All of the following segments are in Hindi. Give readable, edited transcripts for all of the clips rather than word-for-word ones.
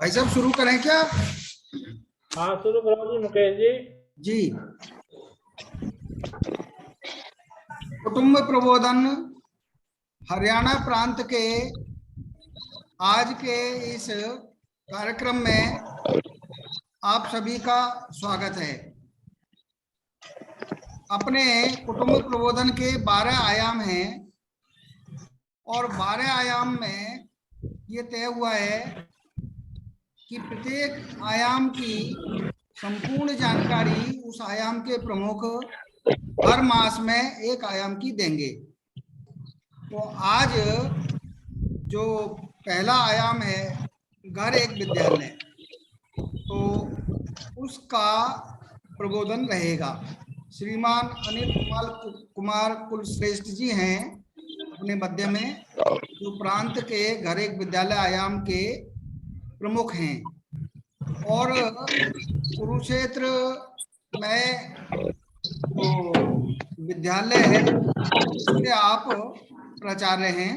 भाई साहब शुरू करें क्या? हाँ शुरू करो जी मुकेश जी। जी, कुटुंब प्रबोधन हरियाणा प्रांत के आज के इस कार्यक्रम में आप सभी का स्वागत है। अपने कुटुंब प्रबोधन के 12 आयाम हैं और 12 आयाम में ये तय हुआ है कि प्रत्येक आयाम की संपूर्ण जानकारी उस आयाम के प्रमुख हर मास में एक आयाम की देंगे। तो आज जो पहला आयाम है घर एक विद्यालय, तो उसका प्रबोधन रहेगा। श्रीमान अनिल कुमार कुलश्रेष्ठ जी हैं अपने मध्य में, जो प्रांत के घर एक विद्यालय आयाम के प्रमुख हैं। और कुरुक्षेत्र में जो विद्यालय है उसके आप प्राचार्य हैं,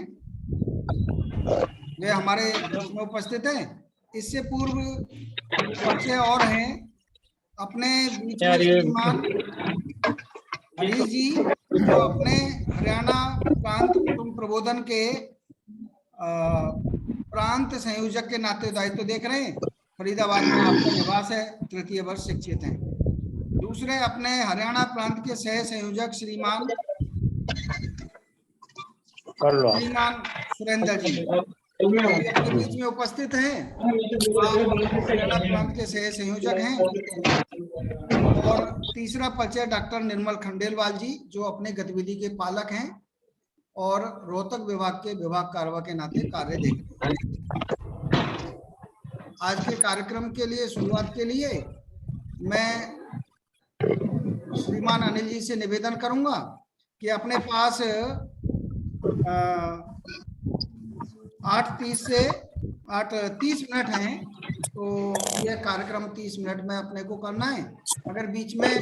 वे हमारे बीच में उपस्थित हैं। इससे पूर्व परिचय और हैं अपने बीच में श्रीमान हरीश जी, जो अपने हरियाणा प्रांत कुटुंब प्रबोधन के प्रांत संयोजक के नाते दायित्व देख रहे हैं। फरीदाबाद में आपका निवास है, तृतीय वर्ष शिक्षित हैं। दूसरे अपने हरियाणा प्रांत के सह संयोजक श्रीमान सुरेंद्र जी अपने बीच में उपस्थित हैं। हरियाणा प्रांत के सह संयोजक हैं। और तीसरा परिचय डॉक्टर निर्मल खंडेलवाल जी, जो अपने गतिविधि के पालक हैं और रोहतक विभाग के विभाग कारवा के नाते कार्य देखते हैं। आज के कार्यक्रम के लिए शुरुआत के लिए मैं श्रीमान अनिल जी से निवेदन करूंगा कि अपने पास 8:30 से 8:30 मिनट हैं, तो यह कार्यक्रम 30 मिनट में अपने को करना है। अगर बीच में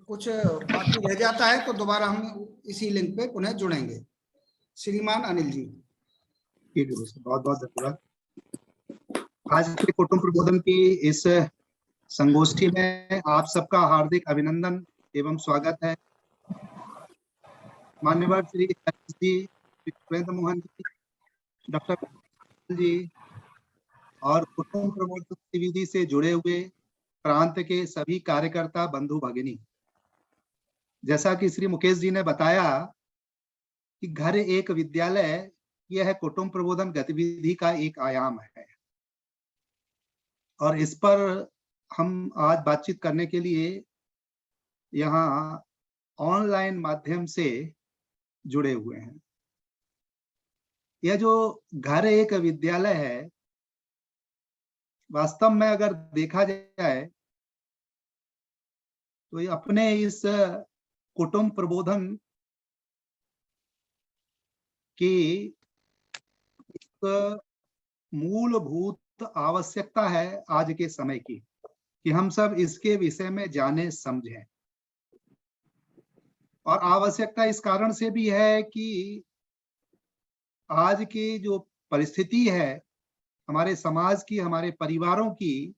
कुछ बाकी रह जाता है तो दोबारा हम इसी लिंक पे पुनः जुड़ेंगे। श्रीमान अनिल जी। ठीक है, बहुत बहुत धन्यवाद। आज के कुटुंब प्रबोधन की इस संगोष्ठी में आप सबका हार्दिक अभिनंदन एवं स्वागत है। मान्यवर श्री जी, सुरेंद्र मोहन जी, डॉक्टर जी और कुटुंब प्रबोधन गतिविधि से जुड़े हुए प्रांत के सभी कार्यकर्ता बंधु भगिनी, जैसा कि श्री मुकेश जी ने बताया कि घर एक विद्यालय यह कुटुंब प्रबोधन गतिविधि का एक आयाम है और इस पर हम आज बातचीत करने के लिए यहाँ ऑनलाइन माध्यम से जुड़े हुए हैं। यह जो घर एक विद्यालय है, वास्तव में अगर देखा जाए तो ये अपने इस कुटुंब प्रबोधन की एक मूलभूत आवश्यकता है आज के समय की, कि हम सब इसके विषय में जाने समझें। और आवश्यकता इस कारण से भी है कि आज की जो परिस्थिति है हमारे समाज की, हमारे परिवारों की,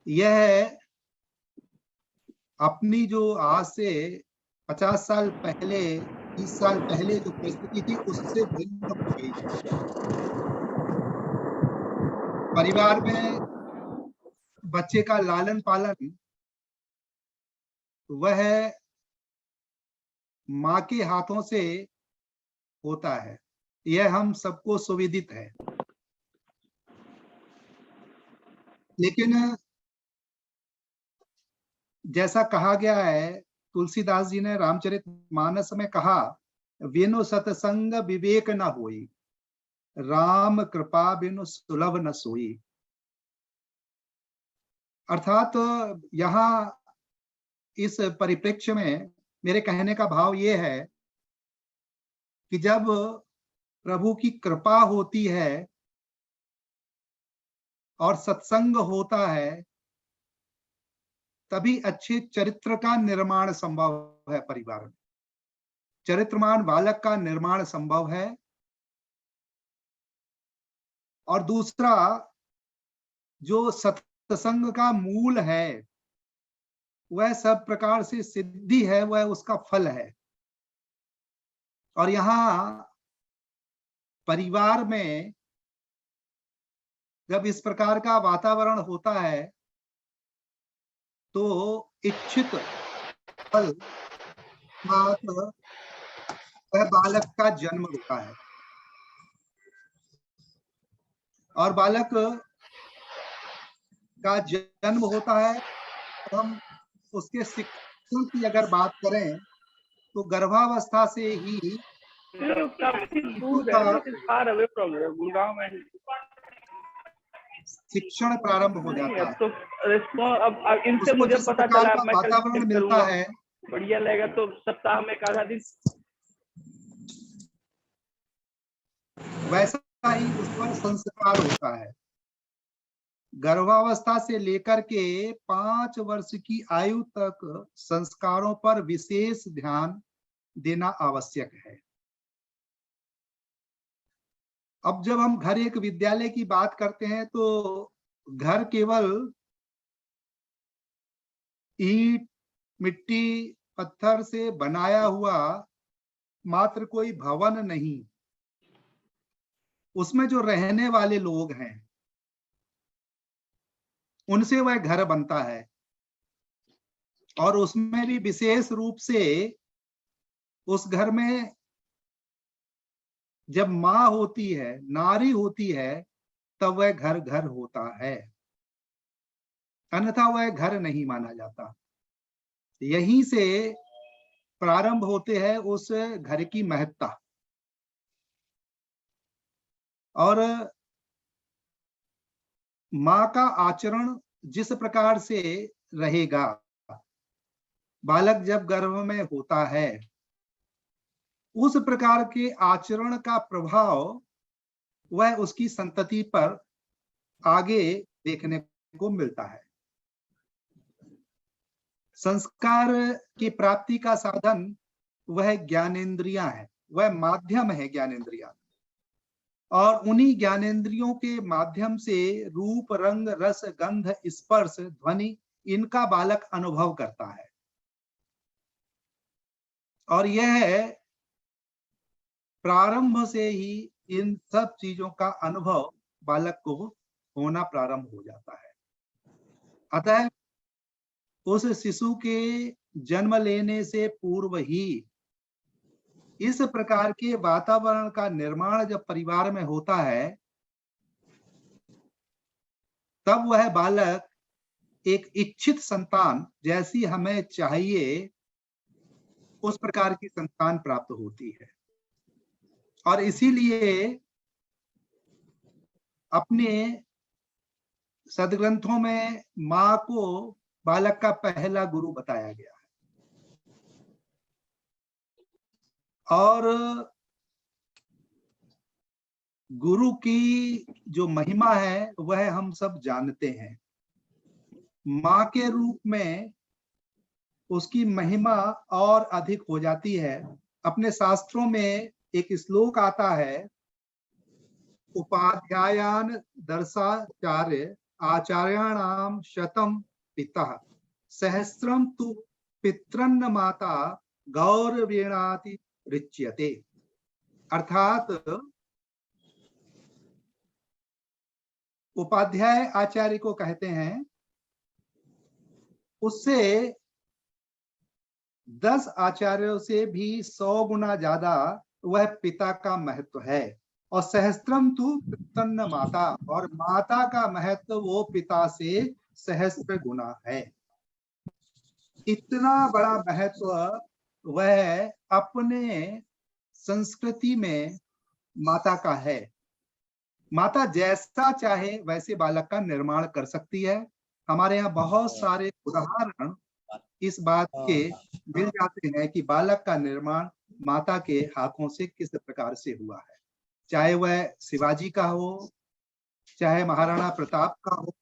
यह अपनी जो आज से 50 साल पहले, 30 साल पहले जो परिस्थिति थी उससे भिन्न हो गई है। परिवार में बच्चे का लालन पालन वह माँ के हाथों से होता है, यह हम सबको सुविदित है। लेकिन जैसा कहा गया है, तुलसीदास जी ने रामचरितमानस में कहा, बिनु सतसंग विवेक न होई, राम कृपा बिनु सुलभ न सोई। अर्थात यहाँ इस परिप्रेक्ष्य में मेरे कहने का भाव ये है कि जब प्रभु की कृपा होती है और सत्संग होता है, तभी अच्छे चरित्र का निर्माण संभव है। परिवार में चरित्रमान बालक का निर्माण संभव है। और दूसरा, जो सत्संग का मूल है, वह सब प्रकार से सिद्धि है, वह उसका फल है। और यहाँ परिवार में जब इस प्रकार का वातावरण होता है तो इच्छित फल वह बालक का जन्म होता है। और बालक का जन्म होता है, हम उसके शिक्षण की अगर बात करें तो गर्भावस्था से ही शिक्षण प्रारंभ हो जाता है। तो अब इनसे उसको मुझे जिस पता प्रकार चला, का मैं कल वातावरण चेक मिलता करूंगा, है, बढ़िया लगेगा तो सप्ताह में एक आधा दिन वैसा ही उस पर संस्कार होता है। गर्भावस्था से लेकर के 5 वर्ष की आयु तक संस्कारों पर विशेष ध्यान देना आवश्यक है। अब जब हम घर एक विद्यालय की बात करते हैं तो घर केवल ईंट, मिट्टी, पत्थर से बनाया हुआ मात्र कोई भवन नहीं, उसमें जो रहने वाले लोग हैं उनसे वह घर बनता है। और उसमें भी विशेष रूप से उस घर में जब माँ होती है, नारी होती है, तब वह घर घर होता है, अन्यथा वह घर नहीं माना जाता। यहीं से प्रारंभ होते हैं उस घर की महत्ता। और माँ का आचरण जिस प्रकार से रहेगा, बालक जब गर्भ में होता है, उस प्रकार के आचरण का प्रभाव वह उसकी संतति पर आगे देखने को मिलता है। संस्कार की प्राप्ति का साधन वह ज्ञानेंद्रियां है, वह माध्यम है ज्ञानेंद्रियां। और उन्हीं ज्ञानेंद्रियों के माध्यम से रूप, रंग, रस, गंध, स्पर्श, ध्वनि, इनका बालक अनुभव करता है। और यह प्रारंभ से ही इन सब चीजों का अनुभव बालक को होना प्रारंभ हो जाता है। अतः उस शिशु के जन्म लेने से पूर्व ही इस प्रकार के वातावरण का निर्माण जब परिवार में होता है, तब वह बालक एक इच्छित संतान जैसी हमें चाहिए उस प्रकार की संतान प्राप्त होती है। और इसीलिए अपने सदग्रंथों में माँ को बालक का पहला गुरु बताया गया है। और गुरु की जो महिमा है वह हम सब जानते हैं। माँ के रूप में उसकी महिमा और अधिक हो जाती है। अपने शास्त्रों में एक श्लोक आता है, उपाध्यायान दर्शाचार्य आचार्याणाम शतम पिता सहस्रम तु पितृन्न माता गौरवेणाति रिच्यते। अर्थात उपाध्याय आचार्य को कहते हैं, उससे 10 आचार्यों से भी 100 गुना ज्यादा वह पिता का महत्व है। और सहस्त्रम तु पितृन्न माता, और माता का महत्व वो पिता से सहस्त्र गुना है। इतना बड़ा महत्व वह अपने संस्कृति में माता का है। माता जैसा चाहे वैसे बालक का निर्माण कर सकती है। हमारे यहाँ बहुत सारे उदाहरण इस बात के मिल जाते हैं कि बालक का निर्माण माता के हाथों से किस प्रकार से हुआ है, चाहे वह शिवाजी का हो, चाहे महाराणा प्रताप का हो,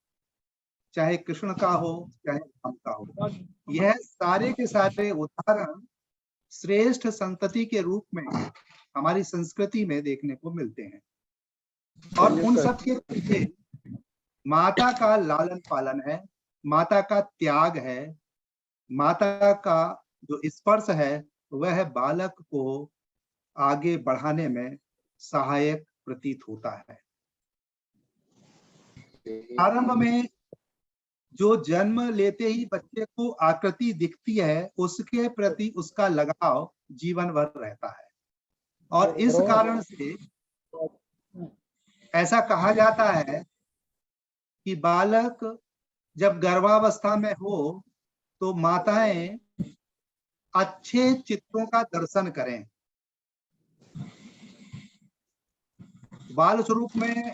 चाहे कृष्ण का हो, चाहे राम का हो। यह सारे के सारे उदाहरण श्रेष्ठ संतति के रूप में हमारी संस्कृति में देखने को मिलते हैं। और उन सब के पीछे माता का लालन पालन है, माता का त्याग है, माता का जो स्पर्श है वह बालक को आगे बढ़ाने में सहायक प्रतीत होता है। आरंभ में जो जन्म लेते ही बच्चे को आकृति दिखती है, उसके प्रति उसका लगाव जीवन भर रहता है। और इस कारण से ऐसा कहा जाता है कि बालक जब गर्भावस्था में हो तो माताएं अच्छे चित्रों का दर्शन करें। बाल स्वरूप में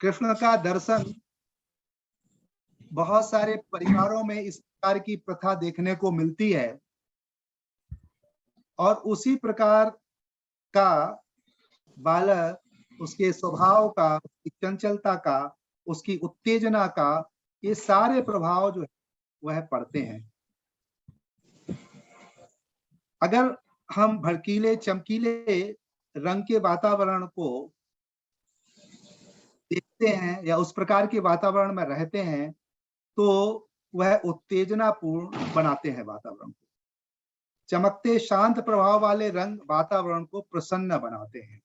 कृष्ण का दर्शन बहुत सारे परिवारों में इस प्रकार की प्रथा देखने को मिलती है, और उसी प्रकार का बालक, उसके स्वभाव का, उसकी चंचलता का, उसकी उत्तेजना का, ये सारे प्रभाव जो है वह पड़ते हैं। अगर हम भड़कीले चमकीले रंग के वातावरण को देखते हैं या उस प्रकार के वातावरण में रहते हैं तो वह उत्तेजनापूर्ण बनाते हैं वातावरण को। चमकते शांत प्रभाव वाले रंग वातावरण को प्रसन्न बनाते हैं।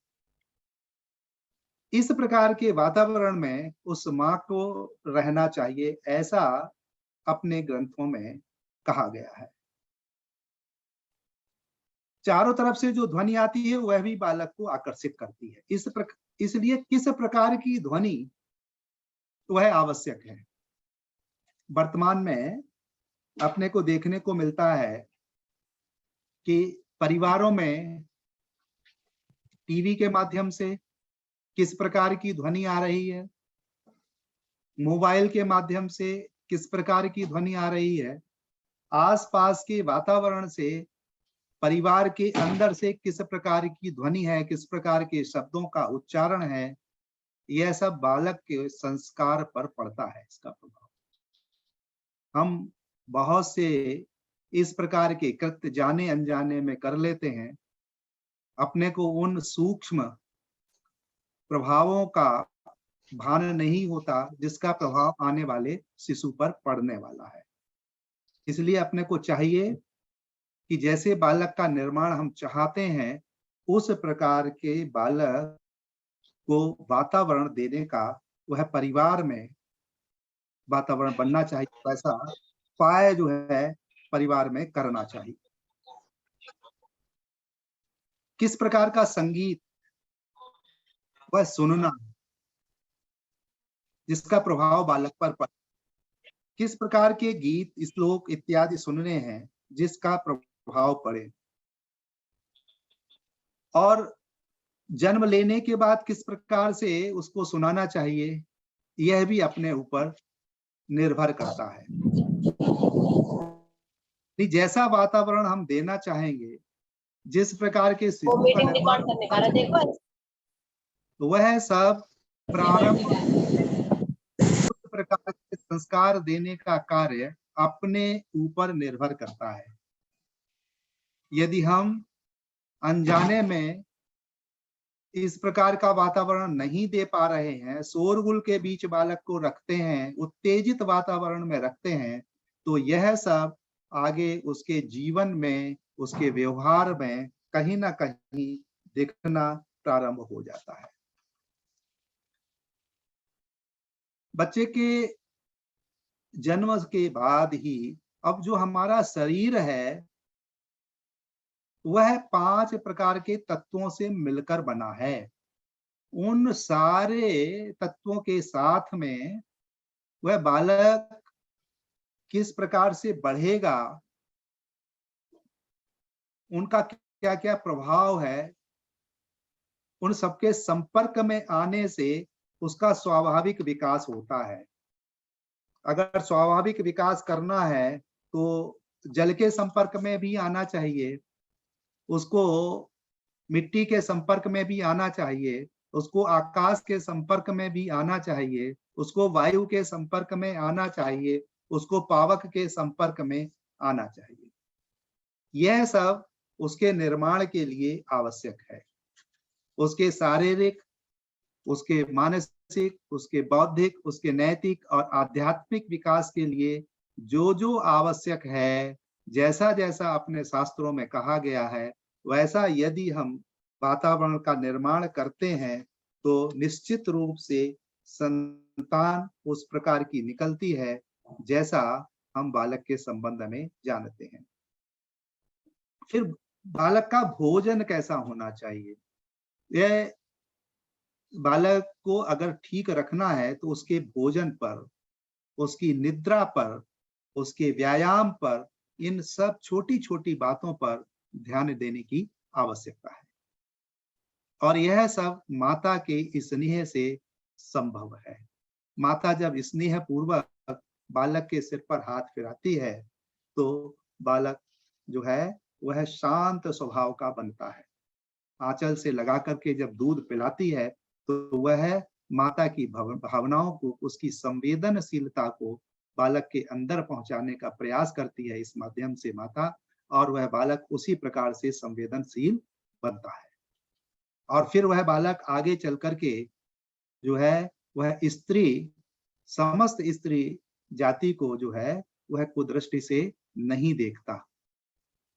इस प्रकार के वातावरण में उस माँ को रहना चाहिए, ऐसा अपने ग्रंथों में कहा गया है। चारों तरफ से जो ध्वनि आती है वह भी बालक को आकर्षित करती है। इसलिए किस प्रकार की ध्वनि वह आवश्यक है। वर्तमान में अपने को देखने को मिलता है कि परिवारों में टीवी के माध्यम से किस प्रकार की ध्वनि आ रही है, मोबाइल के माध्यम से किस प्रकार की ध्वनि आ रही है, आसपास के वातावरण से, परिवार के अंदर से किस प्रकार की ध्वनि है, किस प्रकार के शब्दों का उच्चारण है, यह सब बालक के संस्कार पर पड़ता है इसका प्रभाव। हम बहुत से इस प्रकार के कृत्य जाने अनजाने में कर लेते हैं, अपने को उन सूक्ष्म प्रभावों का भान नहीं होता जिसका प्रभाव आने वाले शिशु पर पड़ने वाला है। इसलिए अपने को चाहिए कि जैसे बालक का निर्माण हम चाहते हैं उस प्रकार के बालक को वातावरण देने का वह परिवार में वातावरण बनना चाहिए, वैसा उपाय जो है परिवार में करना चाहिए। किस प्रकार का संगीत वह सुनना जिसका प्रभाव बालक पर पड़े, किस प्रकार के गीत, श्लोक इत्यादि सुनने हैं जिसका प्रभाव पड़े, और जन्म लेने के बाद किस प्रकार से उसको सुनाना चाहिए, यह भी अपने ऊपर निर्भर करता है। जैसा वातावरण हम देना चाहेंगे, जिस प्रकार के शिशु का निर्माण, वह सब प्रारंभ प्रकार के संस्कार देने का कार्य अपने ऊपर निर्भर करता है। यदि हम अनजाने में इस प्रकार का वातावरण नहीं दे पा रहे हैं, शोरगुल के बीच बालक को रखते हैं, उत्तेजित वातावरण में रखते हैं, तो यह सब आगे उसके जीवन में, उसके व्यवहार में कहीं ना कहीं दिखना प्रारंभ हो जाता है। बच्चे के जन्म के बाद ही अब जो हमारा शरीर है वह 5 प्रकार के तत्वों से मिलकर बना है। उन सारे तत्वों के साथ में वह बालक किस प्रकार से बढ़ेगा, उनका क्या क्या प्रभाव है, उन सबके संपर्क में आने से उसका स्वाभाविक विकास होता है। अगर स्वाभाविक विकास करना है तो जल के संपर्क में भी आना चाहिए, उसको मिट्टी के संपर्क में भी आना चाहिए, उसको आकाश के संपर्क में भी आना चाहिए, उसको वायु के संपर्क में आना चाहिए, उसको पावक के संपर्क में आना चाहिए। यह सब उसके निर्माण के लिए आवश्यक है। उसके शारीरिक, उसके मानसिक, उसके बौद्धिक, उसके नैतिक और आध्यात्मिक विकास के लिए जो जो आवश्यक है, जैसा जैसा अपने शास्त्रों में कहा गया है, वैसा यदि हम वातावरण का निर्माण करते हैं तो निश्चित रूप से संतान उस प्रकार की निकलती है जैसा हम बालक के संबंध में जानते हैं। फिर बालक का भोजन कैसा होना चाहिए? यह बालक को अगर ठीक रखना है तो उसके भोजन पर, उसकी निद्रा पर, उसके व्यायाम पर, इन सब छोटी छोटी बातों पर ध्यान देने की आवश्यकता है। और यह सब माता के स्नेह से संभव है। माता जब स्नेह पूर्वक बालक के सिर पर हाथ फिराती है तो बालक जो है वह शांत स्वभाव का बनता है। आंचल से लगा करके जब दूध पिलाती है तो वह माता की भावनाओं को, उसकी संवेदनशीलता को बालक के अंदर पहुंचाने का प्रयास करती है इस माध्यम से माता, और वह बालक उसी प्रकार से संवेदनशील बनता है। और फिर वह बालक आगे चल करके जो है वह समस्त स्त्री जाति को जो है वह कुदृष्टि से नहीं देखता,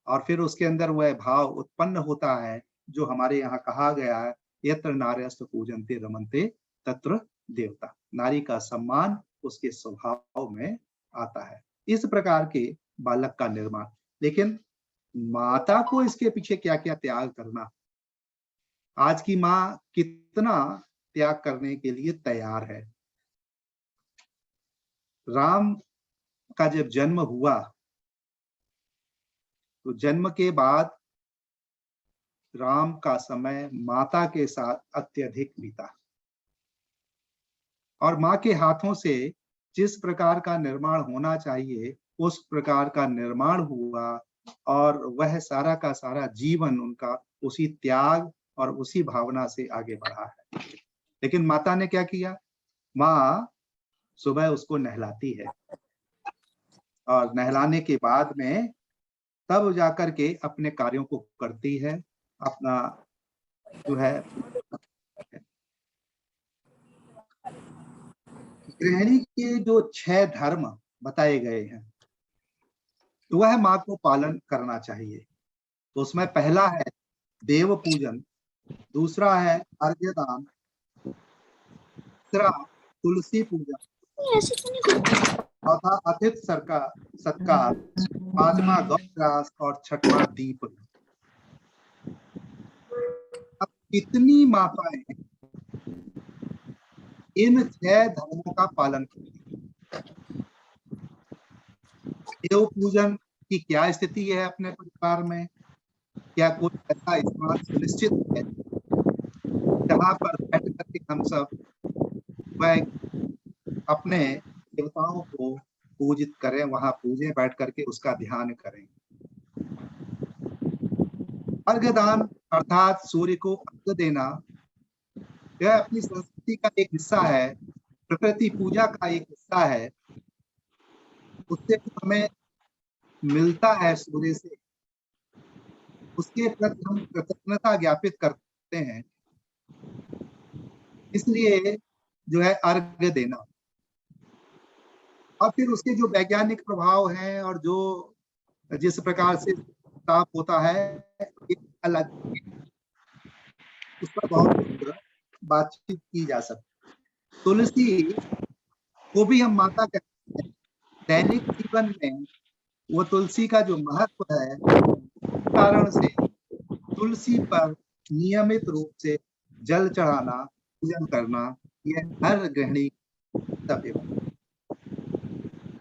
और फिर उसके अंदर वह भाव उत्पन्न होता है जो हमारे यहाँ कहा गया है, यत्र नार्यस्तु पूजन्ते रमन्ते तत्र देवता। नारी का सम्मान उसके स्वभाव में आता है। इस प्रकार के बालक का निर्माण। लेकिन माता को इसके पीछे क्या क्या त्याग करना, आज की माँ कितना त्याग करने के लिए तैयार है। राम का जब जन्म हुआ तो जन्म के बाद राम का समय माता के साथ अत्यधिक बीता, और माँ के हाथों से जिस प्रकार का निर्माण होना चाहिए उस प्रकार का निर्माण हुआ, और वह सारा का सारा जीवन उनका उसी त्याग और उसी भावना से आगे बढ़ा है। लेकिन माता ने क्या किया? माँ सुबह उसको नहलाती है, और नहलाने के बाद में तब जाकर के अपने कार्यों को करती है, अपना जो है। गृहिणी के जो 6 धर्म बताए गए हैं तो वह माँ को पालन करना चाहिए। तो उसमें पहला है देव पूजन, दूसरा है अर्घ्यदान, तीसरा तुलसी पूजन, चौथा अतिथि सत्कार, पांचवा गौग्रास और छठवां दीप। अब कितनी माताएं इन 6 धर्मों का पालन करती हैं? देव पूजन की क्या स्थिति है अपने परिवार में? क्या कोई ऐसा स्थान सुनिश्चित है जहां पर बैठ करके हम सब वह अपने देवताओं को पूजित करें, वहां पूजे, बैठ करके उसका ध्यान करें? अर्घ्यदान अर्थात सूर्य को अर्घ्य देना, यह अपनी संस्कृति का एक हिस्सा है, प्रकृति पूजा का एक हिस्सा है। उससे हमें मिलता है सूर्य से, उसके प्रति हम कृतज्ञता ज्ञापित करते हैं, इसलिए जो है अर्घ्य देना। और फिर उसके जो वैज्ञानिक प्रभाव हैं और जो जिस प्रकार से ताप होता है अलग, उस पर बहुत बातचीत की जा सकती है। तुलसी को भी हम माता कहते हैं। दैनिक जीवन में वो तुलसी का जो महत्व है, कारण से तुलसी पर नियमित रूप से जल चढ़ाना, पूजन करना, यह हर गृहिणी कर्तव्य है।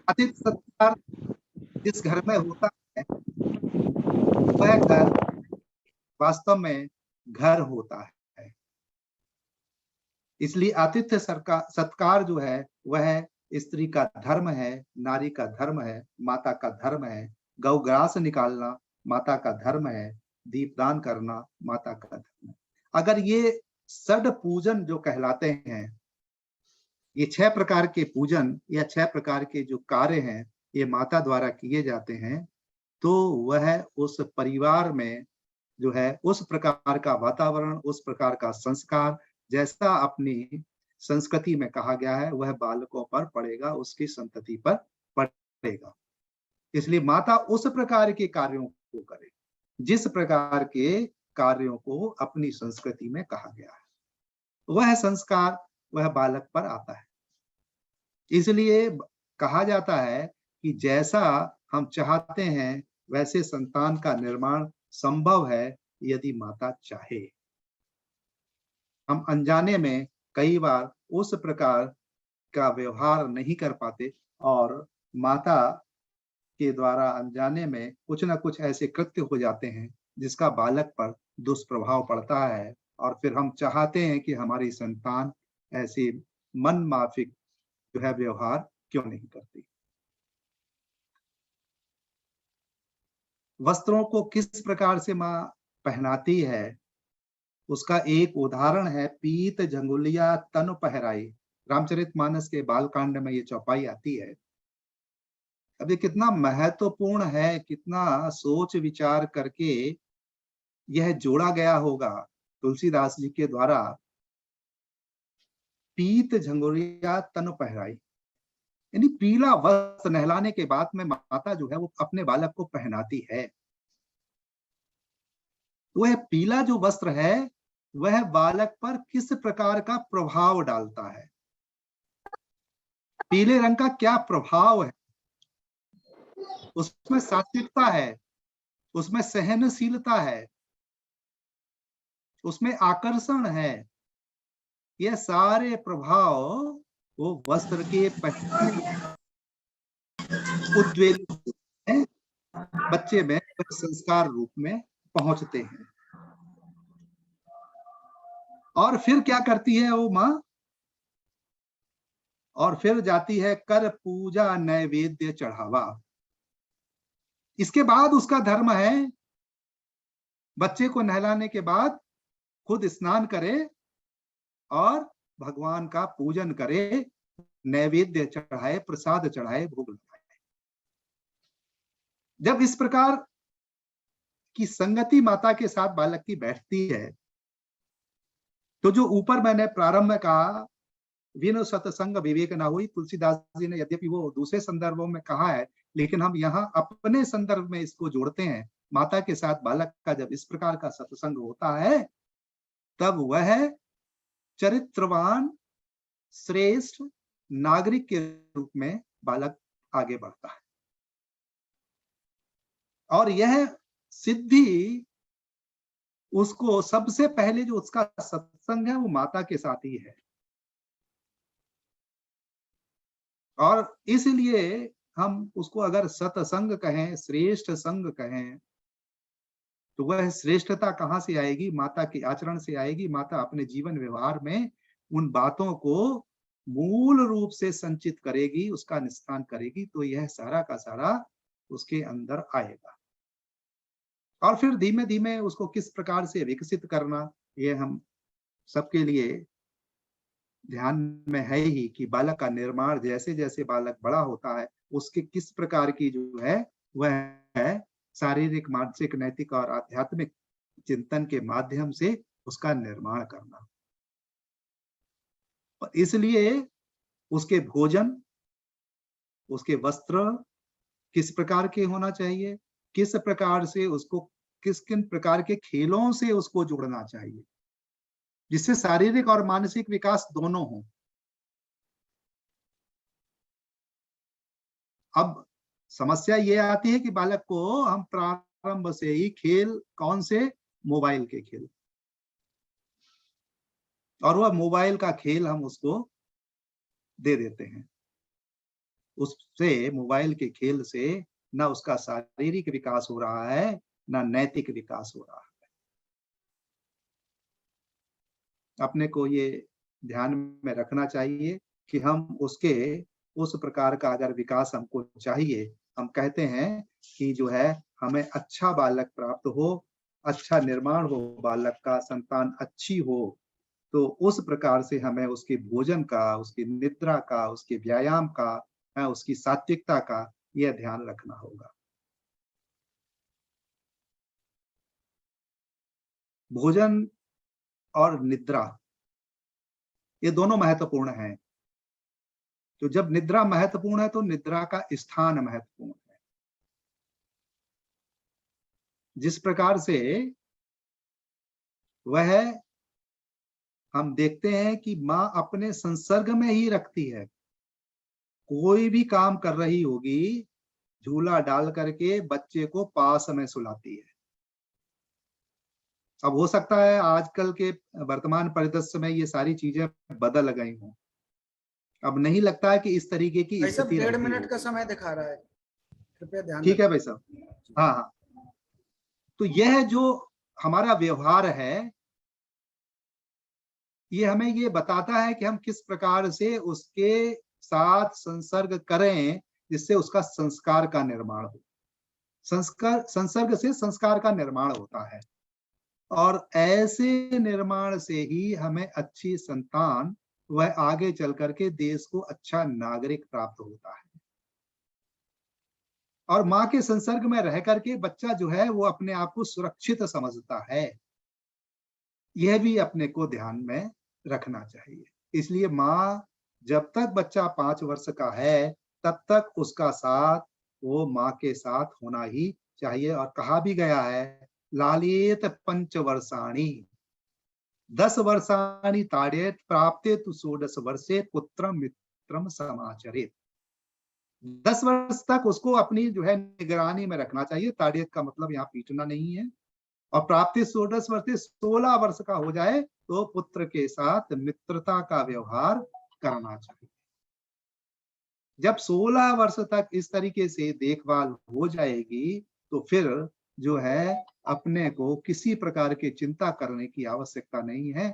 अतिथि सत्कार जिस घर में होता है वह घर वास्तव में घर होता है। इसलिए आतिथ्य सत्कार जो है वह स्त्री का धर्म है, नारी का धर्म है, माता का धर्म है। गौग्रास निकालना माता का धर्म है, दीपदान करना माता का धर्म है। अगर ये षड पूजन जो कहलाते हैं, ये 6 प्रकार के पूजन या 6 प्रकार के जो कार्य हैं ये माता द्वारा किए जाते हैं, तो वह उस परिवार में जो है उस प्रकार का वातावरण, उस प्रकार का संस्कार, जैसा अपनी संस्कृति में कहा गया है वह बालकों पर पड़ेगा, उसकी संतति पर पड़ेगा। इसलिए माता उस प्रकार के कार्यों को करे जिस प्रकार के कार्यों को अपनी संस्कृति में कहा गया है, वह संस्कार वह बालक पर आता है। इसलिए कहा जाता है कि जैसा हम चाहते हैं वैसे संतान का निर्माण संभव है यदि माता चाहे। हम अनजाने में कई बार उस प्रकार का व्यवहार नहीं कर पाते और माता के द्वारा अनजाने में कुछ ना कुछ ऐसे कृत्य हो जाते हैं जिसका बालक पर दुष्प्रभाव पड़ता है, और फिर हम चाहते हैं कि हमारी संतान ऐसी मन माफिक जो है व्यवहार क्यों नहीं करती। वस्त्रों को किस प्रकार से माँ पहनाती है उसका एक उदाहरण है पीत झंगुलिया तन पहराई। रामचरितमानस के बालकांड में ये चौपाई आती है। अब ये कितना महत्वपूर्ण है, कितना सोच विचार करके यह जोड़ा गया होगा तुलसीदास जी के द्वारा। पीत झंगुलिया तन पहराई यानी पीला वस्त्र नहलाने के बाद में माता जो है वो अपने बालक को पहनाती है। वह पीला जो वस्त्र है वह बालक पर किस प्रकार का प्रभाव डालता है, पीले रंग का क्या प्रभाव है। उसमें सात्विकता है, उसमें सहनशीलता है, उसमें आकर्षण है। यह सारे प्रभाव वो वस्त्र के पहनने उद्वेलित हैं, बच्चे में संस्कार रूप में पहुंचते हैं। और फिर क्या करती है वो माँ, और फिर जाती है कर पूजा नैवेद्य चढ़ावा। इसके बाद उसका धर्म है बच्चे को नहलाने के बाद खुद स्नान करे और भगवान का पूजन करे, नैवेद्य चढ़ाए, प्रसाद चढ़ाए, भोग लगाए। जब इस प्रकार की संगति माता के साथ बालक की बैठती है तो जो ऊपर मैंने प्रारंभ में कहा विनो सत्संग विवेक ना हुई, तुलसीदास जी ने यद्यपि वो दूसरे संदर्भों में कहा है लेकिन हम यहाँ अपने संदर्भ में इसको जोड़ते हैं। माता के साथ बालक का जब इस प्रकार का सत्संग होता है तब वह चरित्रवान श्रेष्ठ नागरिक के रूप में बालक आगे बढ़ता है। और यह सिद्धि उसको सबसे पहले जो उसका सत्संग है वो माता के साथ ही है। और इसलिए हम उसको अगर सत्संग कहें, श्रेष्ठ संग कहें, तो वह श्रेष्ठता कहाँ से आएगी? माता के आचरण से आएगी। माता अपने जीवन व्यवहार में उन बातों को मूल रूप से संचित करेगी, उसका निष्ठान करेगी, तो यह सारा का सारा उसके अंदर आएगा। और फिर धीमे धीमे उसको किस प्रकार से विकसित करना, ये हम सबके लिए ध्यान में है ही कि बालक का निर्माण जैसे जैसे बालक बड़ा होता है उसके किस प्रकार की जो है वह है शारीरिक, मानसिक, नैतिक और आध्यात्मिक चिंतन के माध्यम से उसका निर्माण करना। और इसलिए उसके भोजन, उसके वस्त्र किस प्रकार के होना चाहिए, किस प्रकार से उसको किस किन प्रकार के खेलों से उसको जोड़ना चाहिए जिससे शारीरिक और मानसिक विकास दोनों हो। अब समस्या ये आती है कि बालक को हम प्रारंभ से ही खेल कौन से, मोबाइल के खेल, और वह मोबाइल का खेल हम उसको दे देते हैं। उससे मोबाइल के खेल से ना उसका शारीरिक विकास हो रहा है ना नैतिक विकास हो रहा है। अपने को ये ध्यान में रखना चाहिए कि हम उसके उस प्रकार का अगर विकास हमको चाहिए, हम कहते हैं कि जो है हमें अच्छा बालक प्राप्त हो, अच्छा निर्माण हो बालक का, संतान अच्छी हो, तो उस प्रकार से हमें उसके भोजन का, उसकी निद्रा का, उसके व्यायाम का, उसकी सात्विकता का यह ध्यान रखना होगा। भोजन और निद्रा ये दोनों महत्वपूर्ण हैं। तो जब निद्रा महत्वपूर्ण है तो निद्रा का स्थान महत्वपूर्ण है। जिस प्रकार से वह हम देखते हैं कि माँ अपने संसर्ग में ही रखती है, कोई भी काम कर रही होगी झूला डाल करके बच्चे को पास में सुलाती है। अब हो सकता है आजकल के वर्तमान परिदृश्य में ये सारी चीजें बदल गई हों, अब नहीं लगता है कि इस तरीके की भाई साहब स्थिति 1.5 रहती मिनट का होगी। समय दिखा रहा है, कृपया ध्यान ठीक है रखें। भाई साहब, हाँ हाँ। तो यह जो हमारा व्यवहार है ये हमें ये बताता है कि हम किस प्रकार से उसके साथ संसर्ग करें जिससे उसका संस्कार का निर्माण हो। संसर्ग से संस्कार का निर्माण होता है और ऐसे निर्माण से ही हमें अच्छी संतान वह आगे चल करके देश को अच्छा नागरिक प्राप्त होता है। और माँ के संसर्ग में रह करके बच्चा जो है वो अपने आप को सुरक्षित समझता है, यह भी अपने को ध्यान में रखना चाहिए। इसलिए माँ जब तक बच्चा 5 वर्ष का है तब तक उसका साथ वो माँ के साथ होना ही चाहिए। और कहा भी गया है लालियेत 5 वर्षाणि 10 वर्षाणि ताड़ेत प्राप्ते तु 16 वर्षे पुत्रम मित्रम समाचरेत। 10 वर्ष तक उसको अपनी जो है निगरानी में रखना चाहिए। ताड़ियत का मतलब यहाँ पीटना नहीं है। और प्राप्ति 16 वर्ष 16 वर्ष का हो जाए तो पुत्र के साथ मित्रता का व्यवहार करना चाहिए। जब 16 वर्ष तक इस तरीके से देखभाल हो जाएगी तो फिर जो है अपने को किसी प्रकार की चिंता करने की आवश्यकता नहीं है।